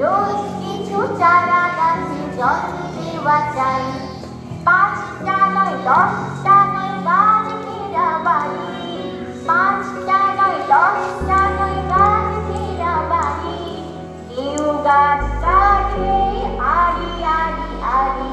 রোজ কিছু চারা গাছে জল দেওয়া চাই, 5টা নয় 10টা নয় গাছ ঘেরা বাড়ি, 5টা নয় 10টা নয় গাছ ঘেরা বাড়ি, কেউ গাছ কাটে আড়ি আড়ি আড়ি।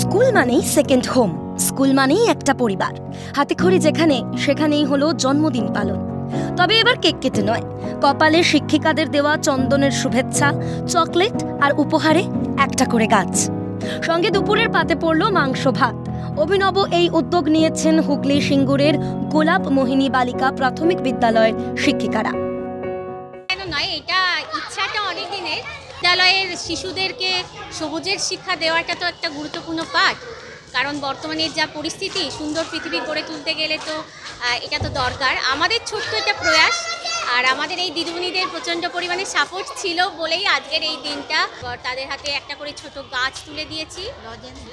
স্কুল মানেই সেকেন্ড হোম, স্কুল মানেই একটা পরিবার। হাতেখড়ি যেখানে সেখানেই হলো জন্মদিন পালন। তবে এবার কেক কেটে নয়, কপালে শিক্ষিকাদের দেওয়া চন্দনের শুভেচ্ছা, চকলেট আর উপহারে একটা করে গাছ। সঙ্গে দুপুরের পাতে পড়ল মাংস ভাত। অভিনব এই উদ্যোগ নিয়েছেন হুগলি সিঙ্গুরের গোলাপ মোহিনী বালিকা প্রাথমিক বিদ্যালয়ের শিক্ষিকারা। নয়, এটা ইচ্ছাটা অনেক দিনের। বিদ্যালয়ের শিশুদেরকে সবুজের শিক্ষা দেওয়াটা তো একটা গুরুত্বপূর্ণ পাঠ, কারণ বর্তমানে যা পরিস্থিতি, সুন্দর পৃথিবী গড়ে তুলতে গেলে তো এটা তো দরকার। আমাদের ছোট্ট একটা প্রয়াস, আর আমাদের এই দিদিমণিদের প্রচণ্ড পরিমাণে সাপোর্ট ছিল বলেই আজকের এই দিনটা। তাদের হাতে একটা করে ছোট গাছ তুলে দিয়েছি,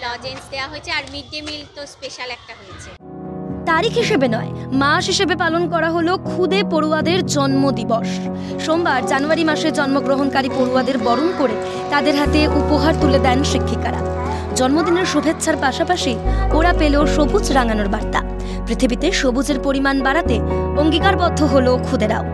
লজেন্স দেওয়া হয়েছে, আর মিড ডে মিল তো স্পেশাল একটা হয়েছে। তারিখ হিসেবে নয়, মাস হিসেবে পালন করা হলো খুদে পড়ুয়াদের জন্ম দিবস। সোমবার জানুয়ারি মাসে জন্মগ্রহণকারী পড়ুয়াদের বরণ করে তাদের হাতে উপহার তুলে দেন শিক্ষিকারা। জন্মদিনের শুভেচ্ছার পাশাপাশি ওরা পেল সবুজ রাঙানোর বার্তা। পৃথিবীতে সবুজের পরিমাণ বাড়াতে অঙ্গীকারবদ্ধ হলো খুদেরাও।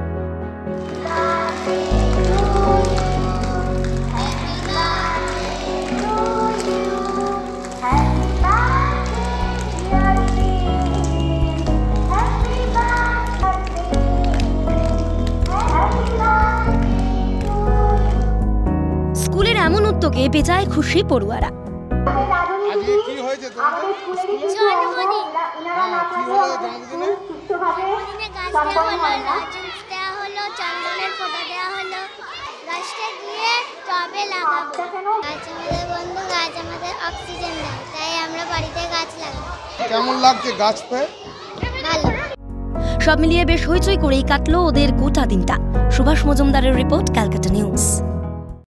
স্কুলের এমন উদ্যোগে বেজায় খুশি পড়ুয়ারা। কেমন লাগছে গাছ পেয়ে? সব মিলিয়ে বেশ হইচই করেই কাটলো ওদের গোটা দিনটা। সুভাষ মজুমদারের রিপোর্ট, ক্যালকাটা নিউজ।